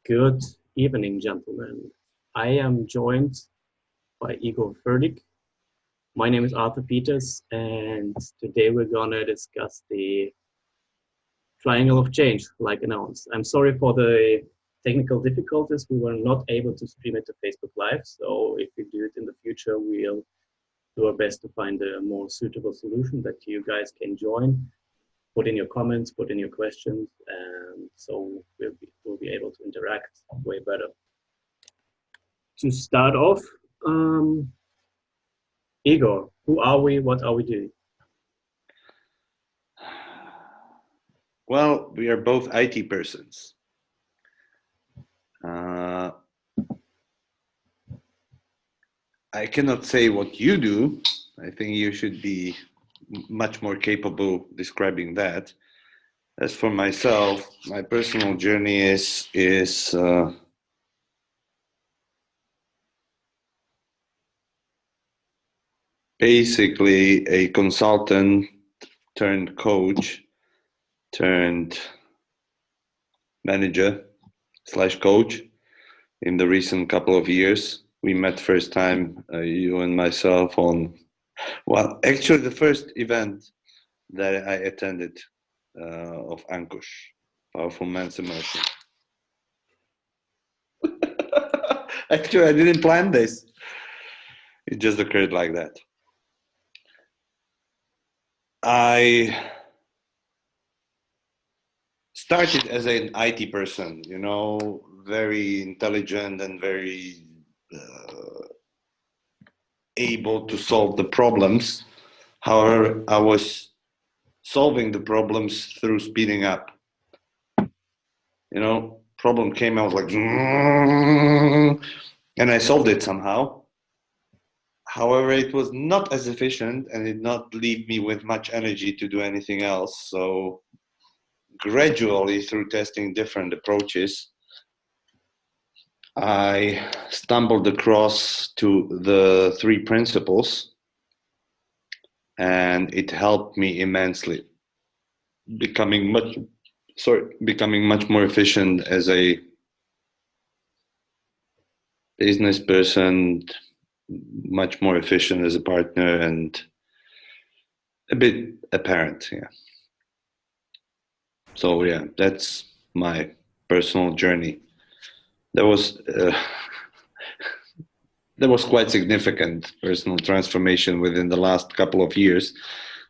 Good evening, gentlemen. I am joined by Igor Furdik. My name is Arthur Peters, and today we're gonna discuss the triangle of change, like announced. I'm sorry for the technical difficulties. We were not able to stream it to Facebook Live, so if we do it in the future, we'll do our best to find a more suitable solution that you guys can join. Put in your comments, put in your questions, and so we'll be able to interact way better. To start off, Igor, who are we? What are we doing? Well, we are both IT persons. I cannot say what you do. I think you should be much more capable describing that. As for myself, my personal journey is basically a consultant turned coach turned manager / coach in the recent couple of years. We met first time, you and myself, on, well, actually the first event that I attended of Ankush, Powerful Man's Immersion. Actually, I didn't plan this. It just occurred like that. I started as an IT person, you know, very intelligent and very able to solve the problems. However, I was solving the problems through speeding up. You know, problem came, I was like, and I solved it somehow. However, it was not as efficient and did not leave me with much energy to do anything else. So gradually, through testing different approaches, I stumbled across to the 3 principles, and it helped me immensely, becoming much more efficient as a business person, much more efficient as a partner, and a bit a parent. Yeah. So yeah, that's my personal journey. That was quite significant personal transformation within the last couple of years,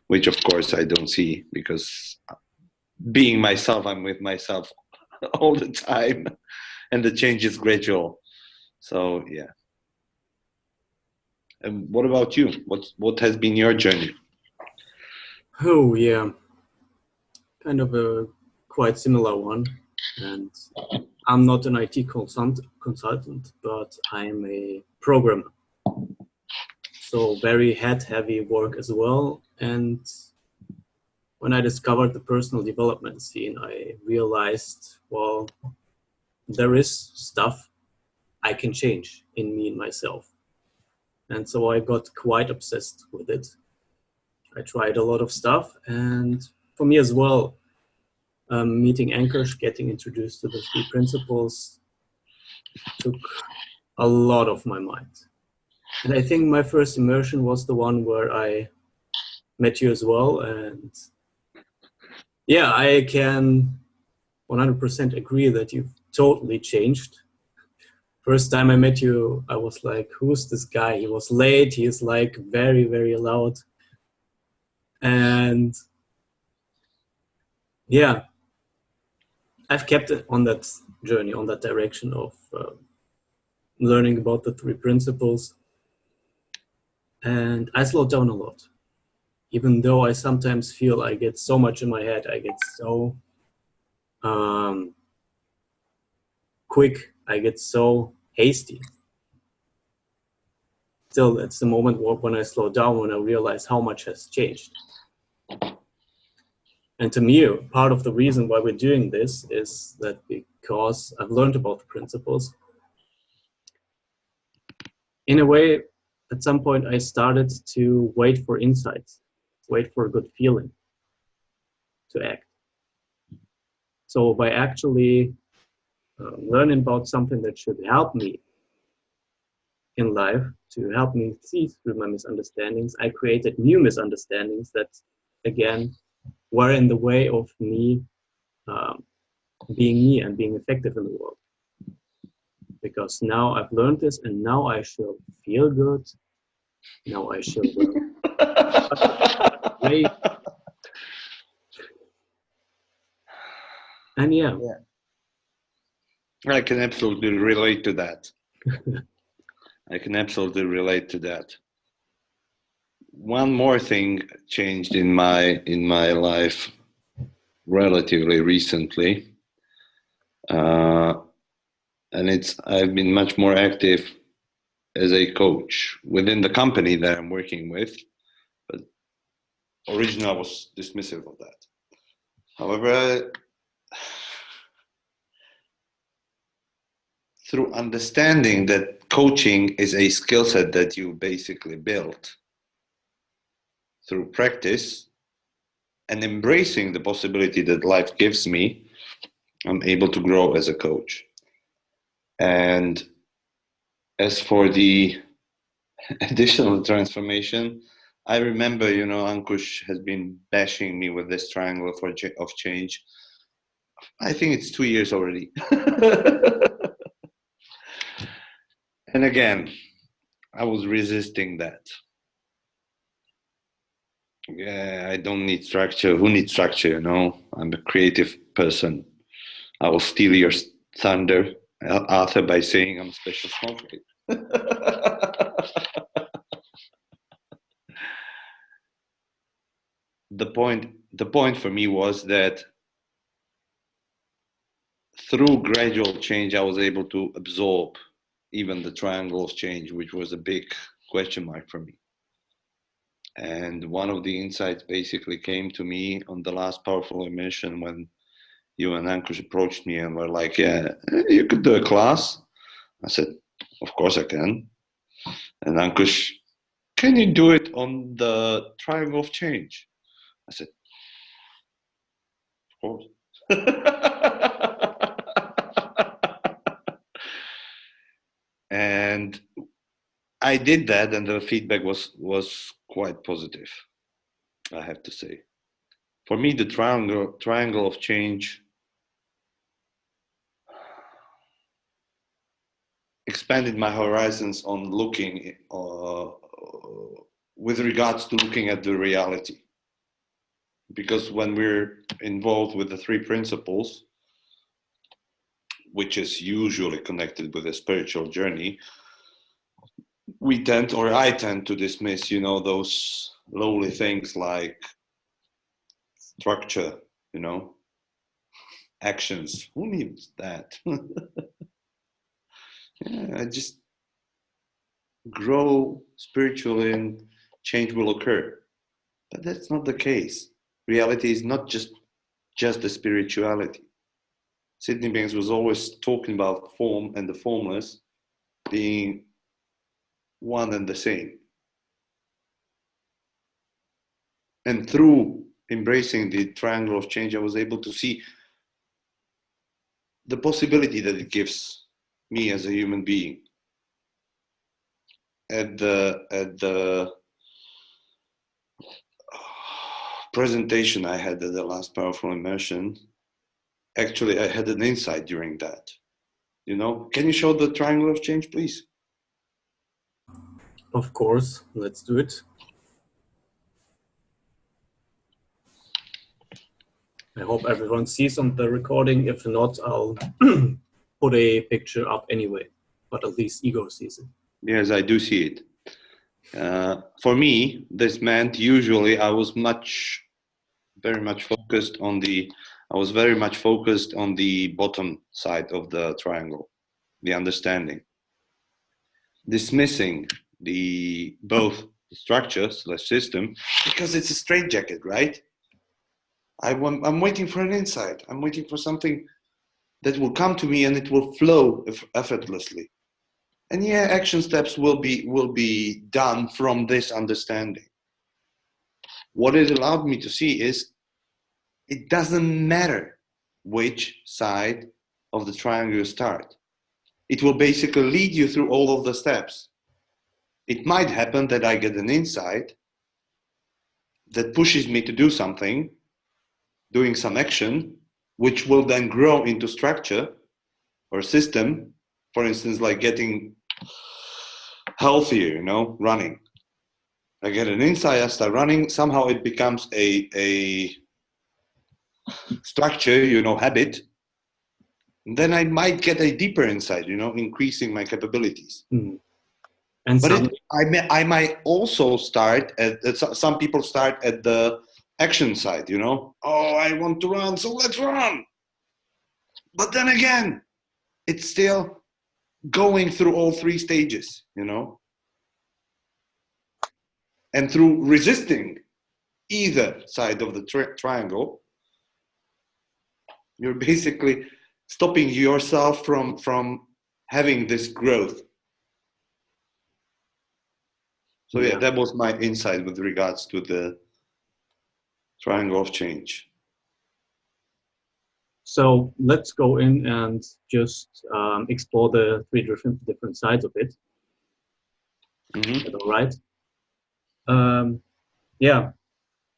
which of course I don't see, because being myself, I'm with myself all the time, and the change is gradual. So yeah. And what about you? What has been your journey? Oh yeah, kind of a quite similar one. And I'm not an IT consultant, but I'm a programmer. So very head-heavy work as well. And when I discovered the personal development scene, I realized, well, there is stuff I can change in me and myself. And so I got quite obsessed with it. I tried a lot of stuff, and for me as well, meeting Ankush, getting introduced to the 3 principles took a lot of my mind. And I think my first immersion was the one where I met you as well. And yeah, I can 100% agree that you've totally changed. First time I met you, I was like, who's this guy? He was late. He is like very, very loud. And yeah, I've kept it on that journey, on that direction of learning about the 3 principles. And I slowed down a lot. Even though I sometimes feel I get so much in my head, I get so quick, I get so hasty. Still, it's the moment when I slow down, when I realize how much has changed. And to me, part of the reason why we're doing this is that because I've learned about the principles. In a way, at some point, I started to wait for insights, wait for a good feeling to act. So by actually learning about something that should help me in life, to help me see through my misunderstandings, I created new misunderstandings that, again, were in the way of me being me and being effective in the world. Because now I've learned this, and now I shall feel good. Now I shall great. And yeah. I can absolutely relate to that. I can absolutely relate to that. One more thing changed in my life relatively recently, and I've been much more active as a coach within the company that I'm working with. But originally I was dismissive of that. However, through understanding that coaching is a skill set that you basically build through practice and embracing the possibility that life gives me, I'm able to grow as a coach. And as for the additional transformation, I remember, Ankush has been bashing me with this triangle of change. I think it's 2 years already. And again, I was resisting that. Yeah, I don't need structure. Who needs structure? I'm a creative person. I will steal your thunder, Arthur, by saying I'm a special snowflake. The point for me was that through gradual change, I was able to absorb even the triangle of change, which was a big question mark for me. And one of the insights basically came to me on the last powerful immersion when you and Ankush approached me and were like, yeah, you could do a class. I said, of course I can. And Ankush, can you do it on the triangle of change? I said, of course. And I did that, and the feedback was quite positive, I have to say. For me, the triangle of change expanded my horizons on looking with regards to looking at the reality. Because when we're involved with the three principles, which is usually connected with a spiritual journey, I tend to dismiss, those lowly things like structure, actions. Who needs that? I just grow spiritually and change will occur. But that's not the case. Reality is not just the spirituality. Sydney Banks was always talking about form and the formless being one and the same. And through embracing the triangle of change, I was able to see the possibility that it gives me as a human being. At the presentation I had at the last powerful immersion, actually I had an insight during that. Can you show the triangle of change, please? Of course, let's do it. I hope everyone sees on the recording. If not, I'll put a picture up anyway, but at least Igor sees it. Yes, I do see it. For me, this meant usually I was very much focused on the bottom side of the triangle, the understanding, dismissing both structures, the system, because it's a straitjacket, right? I'm waiting for an insight. I'm waiting for something that will come to me and it will flow effortlessly. And yeah, action steps will be done from this understanding. What it allowed me to see is it doesn't matter which side of the triangle you start. It will basically lead you through all of the steps. It might happen that I get an insight that pushes me to do something, doing some action, which will then grow into structure or system. For instance, like getting healthier, running. I get an insight, I start running, somehow it becomes a structure, habit. And then I might get a deeper insight, increasing my capabilities. Mm. And but I might also start at some people start at the action side, oh, I want to run, so let's run. But then again, it's still going through all three stages, and through resisting either side of the triangle, you're basically stopping yourself from having this growth. So yeah, that was my insight with regards to the triangle of change. So let's go in and just explore the three different sides of it. Mm-hmm. All right. Yeah,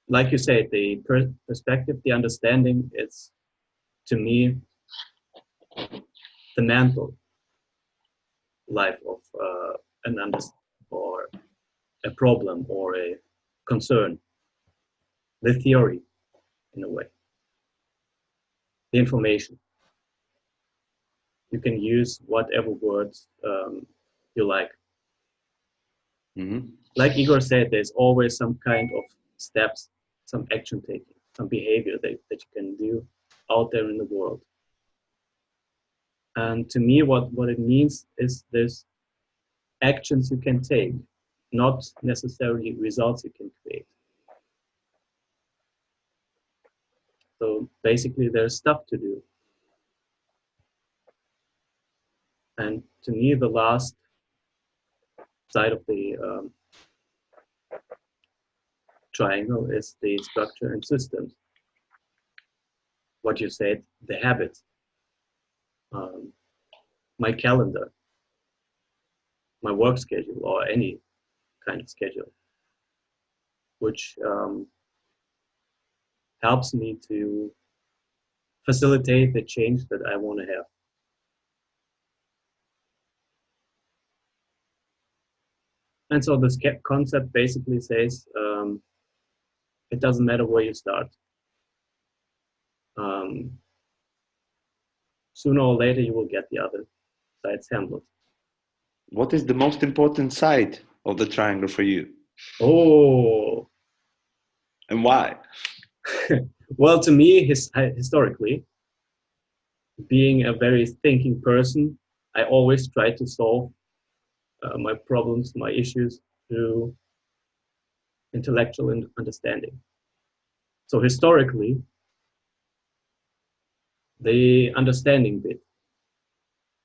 like you said, the perspective, the understanding is, to me, the mental life of an or a problem or a concern. The theory, in a way. The information. You can use whatever words you like. Mm-hmm. Like Igor said, there's always some kind of steps, some action taking, some behavior that you can do out there in the world. And to me, what it means is there's actions you can take, not necessarily results you can create. So basically, there's stuff to do. And to me, the last side of the triangle is the structure and systems. What you said, the habits, my calendar, my work schedule, or any kind of schedule, which helps me to facilitate the change that I want to have. And so this concept basically says it doesn't matter where you start. Sooner or later, you will get the other sides handled. What is the most important side of the triangle for you? Oh. And why? Well, to me, historically, being a very thinking person, I always try to solve my problems, my issues through intellectual understanding. So historically, the understanding bit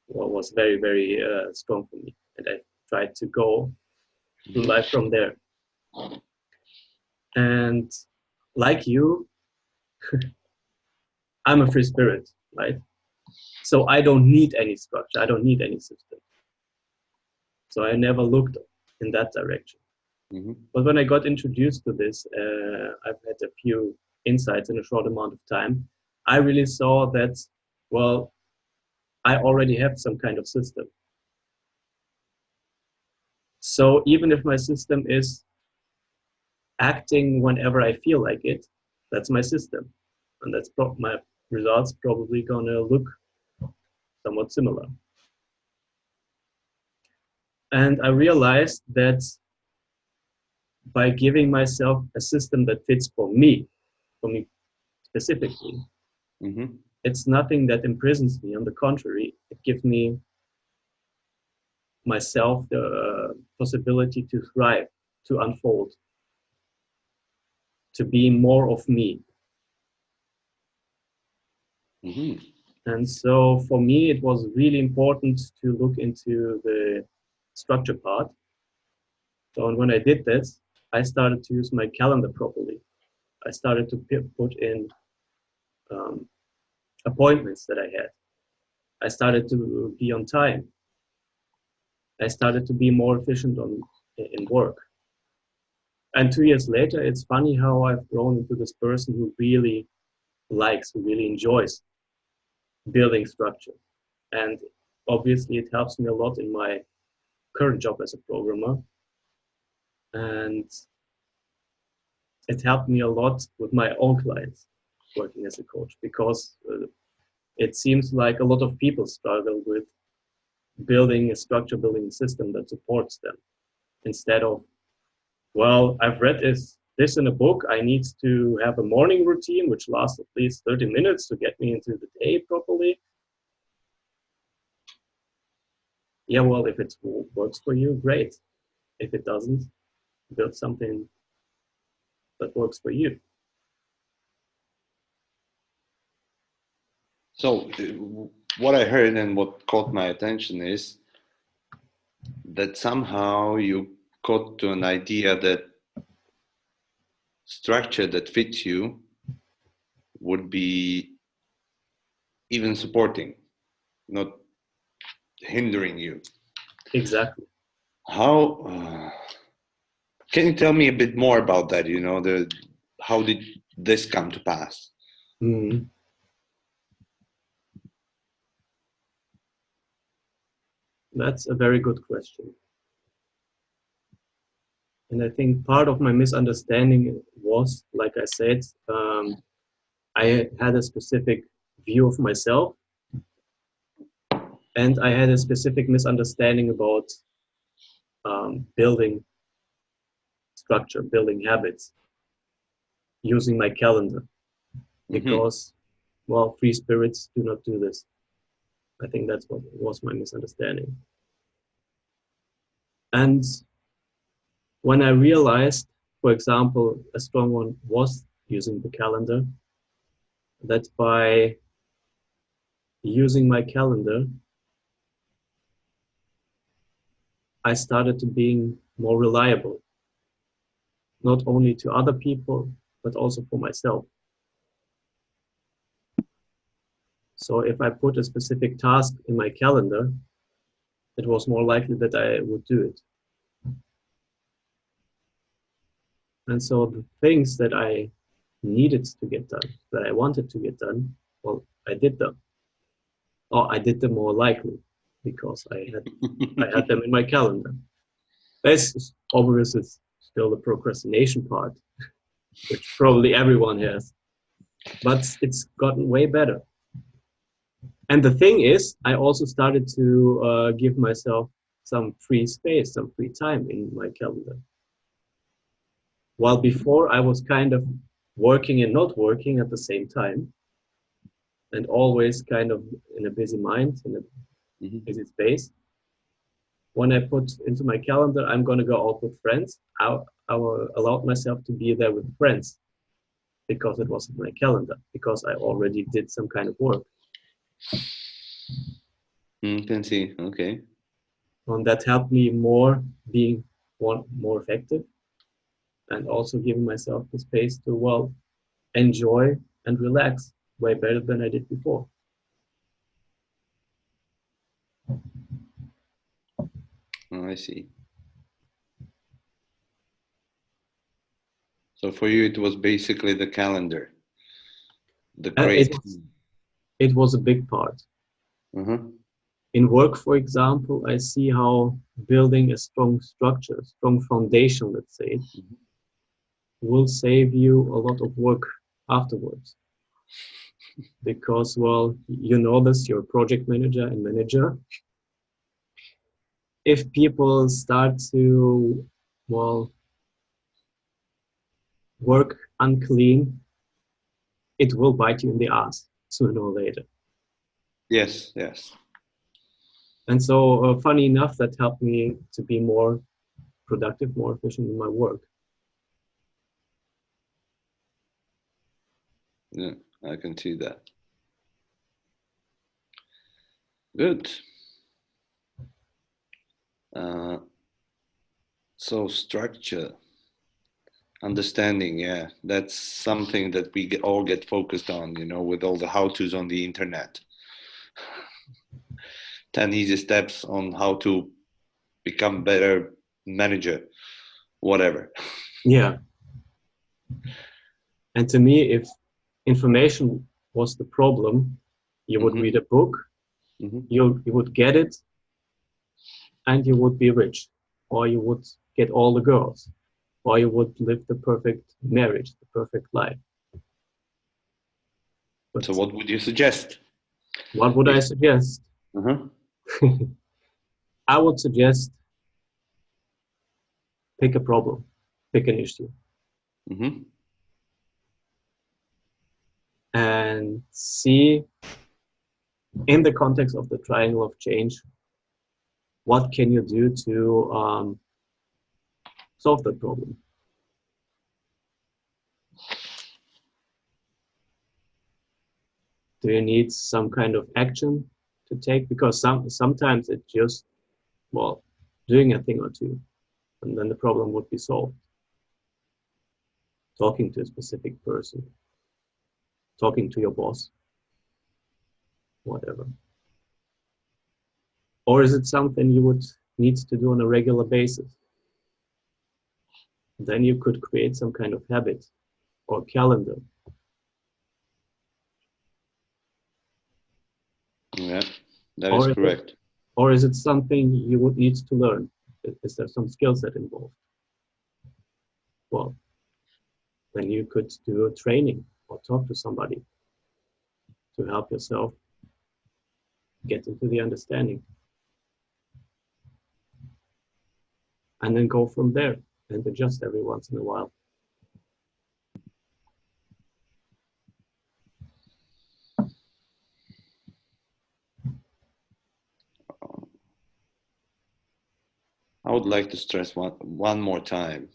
was very, very strong for me. And I tried to go through life from there. And like you, I'm a free spirit, right? So I don't need any structure. I don't need any system. So I never looked in that direction. Mm-hmm. But when I got introduced to this, I've had a few insights in a short amount of time. I really saw that, well, I already have some kind of system. So even if my system is acting whenever I feel like it, that's my system. And that's my results probably gonna look somewhat similar. And I realized that by giving myself a system that fits for me specifically, mm-hmm. It's nothing that imprisons me. On the contrary, it gives me myself the possibility to thrive, to unfold, to be more of me. Mm-hmm. And so for me, it was really important to look into the structure part. So when I did this, I started to use my calendar properly. I started to put in appointments that I had. I started to be on time. I started to be more efficient in work. And 2 years later, it's funny how I've grown into this person who really likes, who really enjoys building structure. And obviously, it helps me a lot in my current job as a programmer. And it helped me a lot with my own clients working as a coach, because it seems like a lot of people struggle with building a structure, building a system that supports them, instead of, well, I've read this in a book, I need to have a morning routine which lasts at least 30 minutes to get me into the day properly. Yeah, well, if it works for you, great. If it doesn't, build something that works for you. So what I heard and what caught my attention is that somehow you got to an idea that structure that fits you would be even supporting, not hindering you. Exactly. How can you tell me a bit more about that? You know, how did this come to pass? Mm. That's a very good question. And I think part of my misunderstanding was, like I said, I had a specific view of myself, and I had a specific misunderstanding about building structure, building habits, using my calendar, because, well, free spirits do not do this. I think that's what was my misunderstanding. And when I realized, for example, a strong one was using the calendar, that by using my calendar, I started to being more reliable, not only to other people, but also for myself. So if I put a specific task in my calendar, it was more likely that I would do it. And so the things that I needed to get done, that I wanted to get done, well, I did them. Or I did them more likely because I had them in my calendar. This obviously is still the procrastination part, which probably everyone has, but it's gotten way better. And the thing is, I also started to give myself some free space, some free time in my calendar. While before I was kind of working and not working at the same time, and always kind of in a busy mind, in a busy space. When I put into my calendar, I'm going to go out with friends, I allowed myself to be there with friends because it was in my calendar, because I already did some kind of work. Can see. Okay. And that helped me more being more effective, and also giving myself the space to, well, enjoy and relax way better than I did before. Oh, I see. So for you, it was basically the calendar, the great. It was a big part. In work, for example, I see how building a strong structure, strong foundation, let's say, will save you a lot of work afterwards. Because, well, you know this, you're a project manager and manager. If people start to, well, work unclean, it will bite you in the ass sooner or later. Yes, yes. And so, funny enough, that helped me to be more productive, more efficient in my work. Yeah, I can see that. Good. So structure. Understanding, yeah, that's something that we all get focused on, you know, with all the how-tos on the internet. 10 easy steps on how to become better manager, whatever. Yeah. And to me, if information was the problem, you would read a book, you would get it, and you would be rich, or you would get all the girls, or you would live the perfect marriage, the perfect life. But so what would you suggest? What would I suggest? I would suggest pick a problem, pick an issue. And see, in the context of the triangle of change, what can you do to solve that problem? Do you need some kind of action to take? Because sometimes it's just, well, doing a thing or two, and then the problem would be solved. Talking to a specific person, talking to your boss, whatever. Or is it something you would need to do on a regular basis? Then you could create some kind of habit or calendar. Yeah, that is correct. Or is it something you would need to learn? Is there some skill set involved? Well, then you could do a training or talk to somebody to help yourself get into the understanding. And then go from there and adjust every once in a while. I would like to stress one more time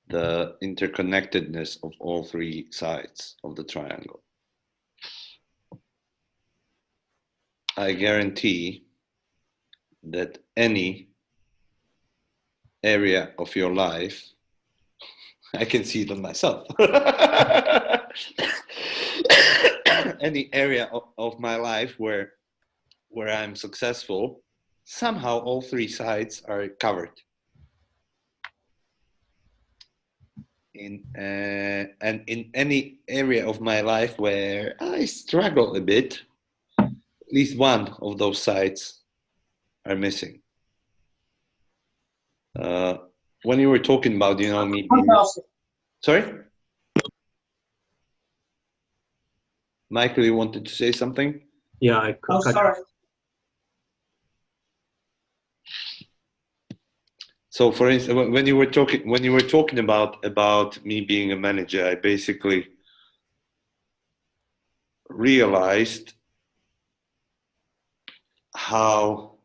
the interconnectedness of all three sides of the triangle. I guarantee that any area of your life, I can see it on myself, any area of my life where I'm successful, somehow all three sides are covered. And in any area of my life where I struggle a bit, at least one of those sides are missing. When you were talking about, you know, me being... Sorry? Michael, you wanted to say something? Yeah, I could. Oh, sorry. So, for instance, when you were talking about me being a manager, I basically realized how,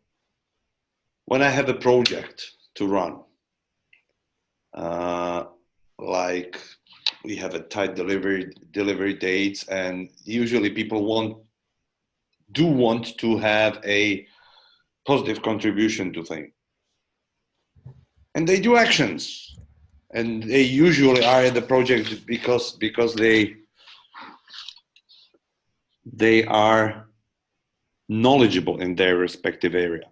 when I have a project to run, like we have a tight delivery dates, and usually people want to have a positive contribution to things. And they do actions, and they usually are at the project because they are knowledgeable in their respective area.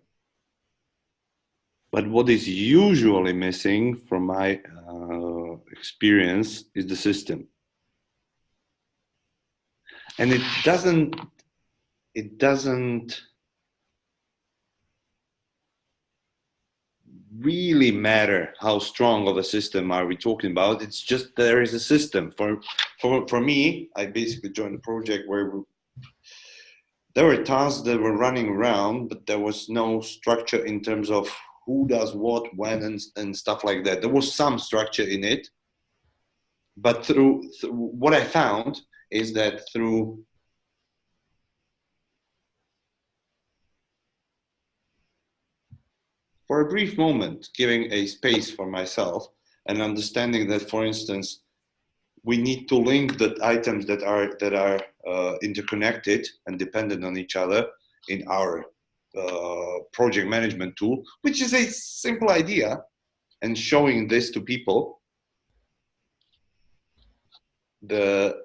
But what is usually missing from my experience is the system. And it doesn't really matter how strong of a system are we talking about. It's just there is a system. For me, I basically joined a project where there were tasks that were running around, but there was no structure in terms of who does what, when, and stuff like that. There was some structure in it, but through what I found is that through for a brief moment, giving a space for myself and understanding that, for instance, we need to link the items that are interconnected and dependent on each other in our project management tool, which is a simple idea, and showing this to people, the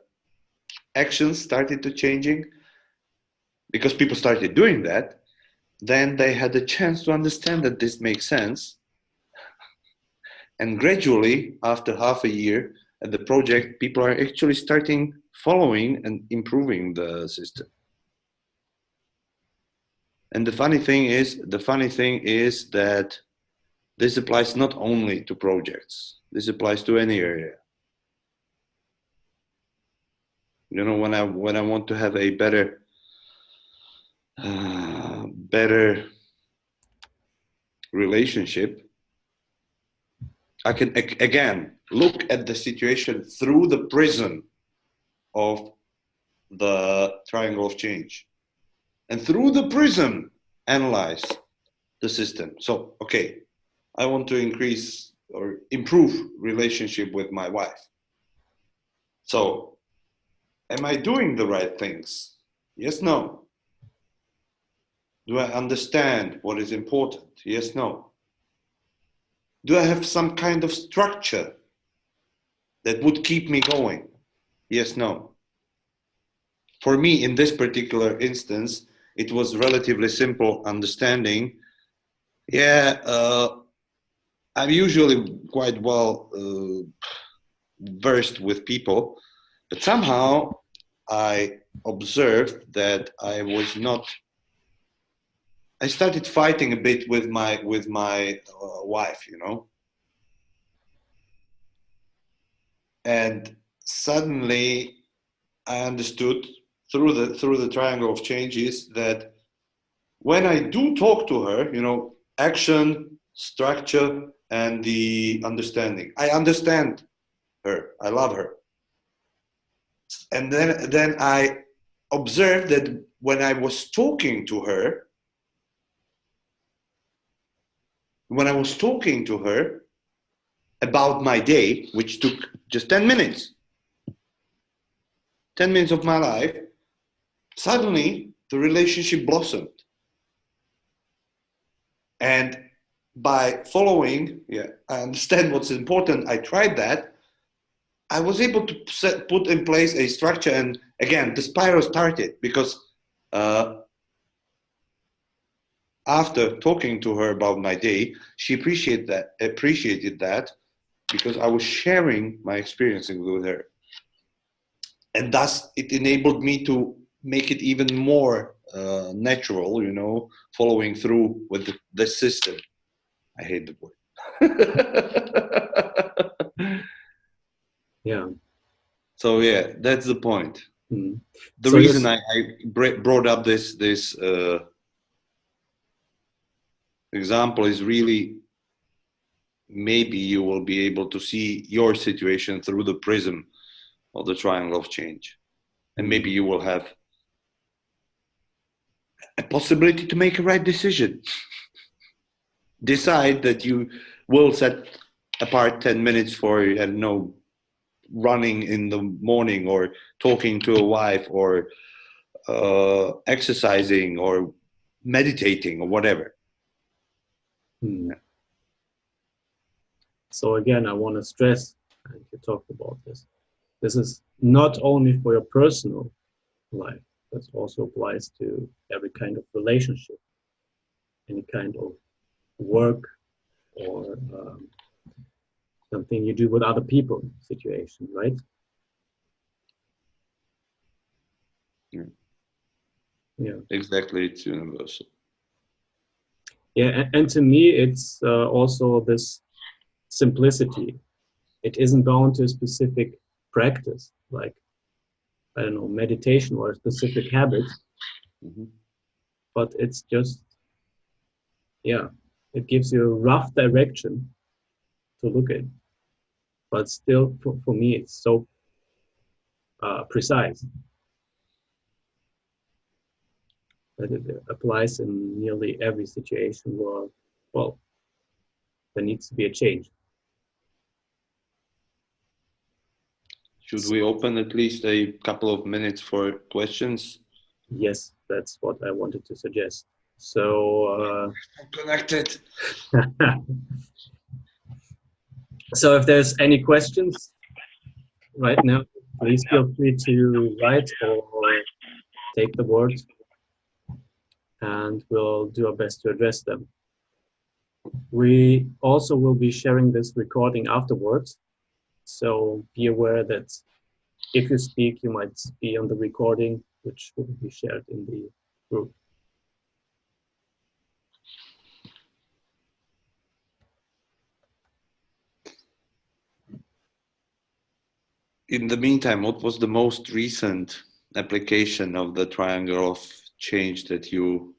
actions started to changing, because people started doing that, then they had a chance to understand that this makes sense. And gradually, after half a year at the project, people are actually starting following and improving the system. And the funny thing is that this applies not only to projects. This applies to any area. You know, when I want to have a better relationship, I can again look at the situation through the prism of the triangle of change, and through the prism analyze the system. So, okay, I want to increase or improve relationship with my wife. So, am I doing the right things? Yes, no. Do I understand what is important? Yes, no. Do I have some kind of structure that would keep me going? Yes, no. For me, in this particular instance, it was relatively simple understanding. Yeah, I'm usually quite well versed with people, but somehow I observed that I started fighting a bit with my wife, you know, and suddenly I understood through the triangle of changes that when I do talk to her, you know, action, structure, and the understanding, I understand her, I love her, and then I observed that when I was talking to her, about my day, which took just 10 minutes, 10 minutes of my life, suddenly the relationship blossomed. And by following, I understand what's important, I tried that, I was able to put in place a structure, and again, the spiral started because after talking to her about my day, she appreciated that because I was sharing my experiences with her. And thus it enabled me to make it even more natural, you know, following through with the system. I hate the word. Yeah. So yeah, that's the point. Mm. The So reason I brought up this example is really maybe you will be able to see your situation through the prism of the triangle of change, and maybe you will have a possibility to make a right decision. Decide that you will set apart 10 minutes for, I don't know, running in the morning, or talking to a wife, or exercising, or meditating, or whatever. So again, I want to stress, and you talked about this, this is not only for your personal life, this also applies to every kind of relationship, any kind of work, or something you do with other people situation, right? Yeah, Exactly, it's universal. yeah, and to me, it's also this simplicity. It isn't bound to a specific practice, like, I don't know, meditation or a specific habit, but it's just, yeah, it gives you a rough direction to look at. But still, for me, it's so precise that it applies in nearly every situation where, well, there needs to be a change. Should we open at least a couple of minutes for questions? Yes, that's what I wanted to suggest. So connected. So if there's any questions right now, please feel free to write or take the word, and we'll do our best to address them. We also will be sharing this recording afterwards, so be aware that if you speak, you might be on the recording, which will be shared in the group. In the meantime, what was the most recent application of the triangle of change that you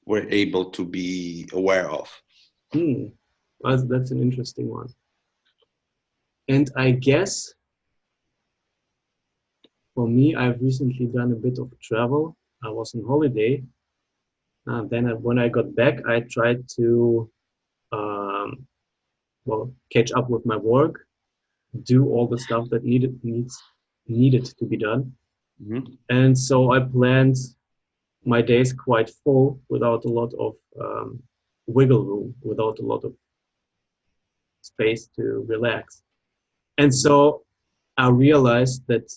were able to be aware of? That's an interesting one. And I guess for me, I've recently done a bit of travel. I was on holiday. And then when I got back, I tried to catch up with my work, do all the stuff that needed to be done. Mm-hmm. And so I planned my days quite full without a lot of wiggle room, without a lot of space to relax. And so I realized that,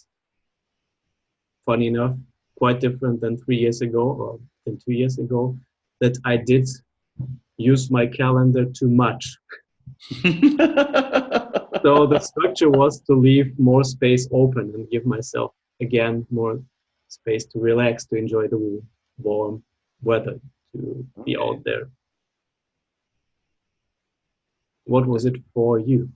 funny enough, quite different than 3 years ago or than 2 years ago, that I did use my calendar too much. So the structure was to leave more space open and give myself, again, more space to relax, to enjoy the warm weather, to be out there. What was it for you?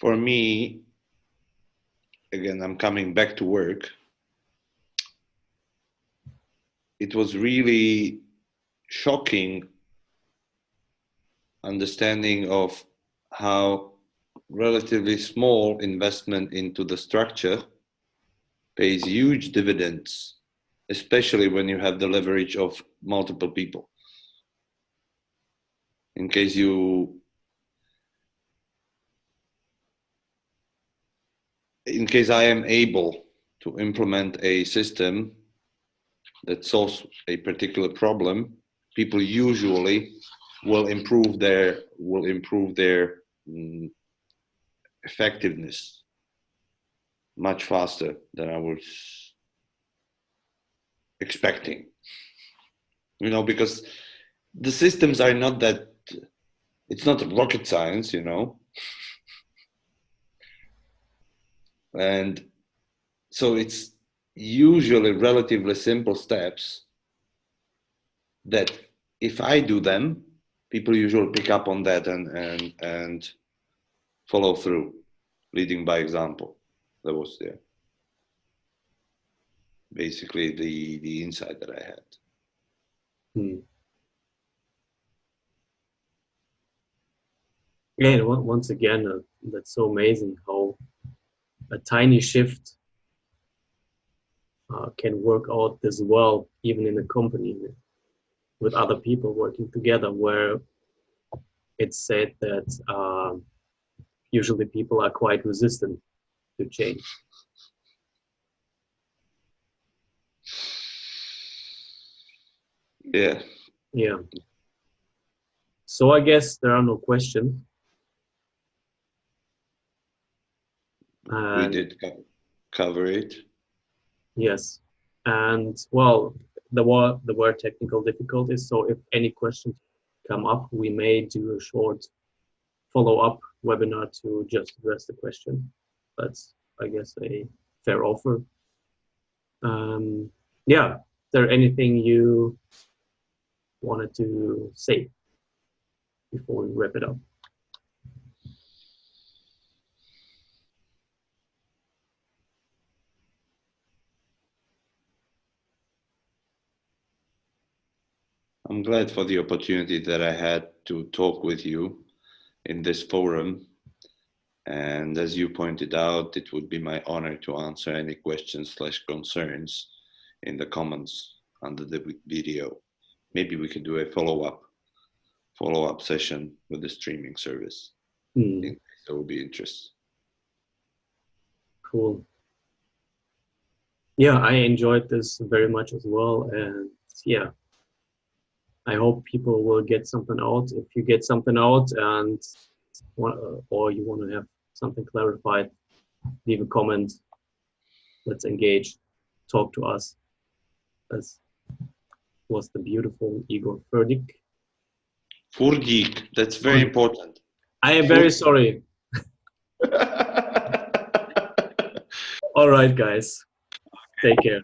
For me, again, I'm coming back to work. It was really shocking understanding of how relatively small investment into the structure pays huge dividends, especially when you have the leverage of multiple people. In case I am able to implement a system that solves a particular problem, people usually will improve their effectiveness much faster than I was expecting. You know, because the systems are not that, it's not rocket science, you know. And so it's usually relatively simple steps that if I do them, people usually pick up on that and follow through, leading by example. That was basically the insight that I had. Yeah, once again, that's so amazing how a tiny shift can work out this well, even in a company with other people working together, where it's said that usually people are quite resistant to change. Yeah. Yeah. So I guess there are no questions. We did cover it. Yes. And well, there were technical difficulties. So if any questions come up, we may do a short follow-up webinar to just address the question. That's, I guess, a fair offer. Yeah. Is there anything you wanted to say before we wrap it up? I'm glad for the opportunity that I had to talk with you in this forum. And as you pointed out, it would be my honor to answer any questions/concerns in the comments under the video. Maybe we can do a follow-up session with the streaming service. In case there will be interest. Cool. Yeah, I enjoyed this very much as well. And yeah, I hope people will get something out. If you get something out and or you want to have something clarified, leave a comment. Let's engage. Talk to us. As was the beautiful Igor Furdik. Furdik, that's very important. I am very sorry. All right, guys. Take care.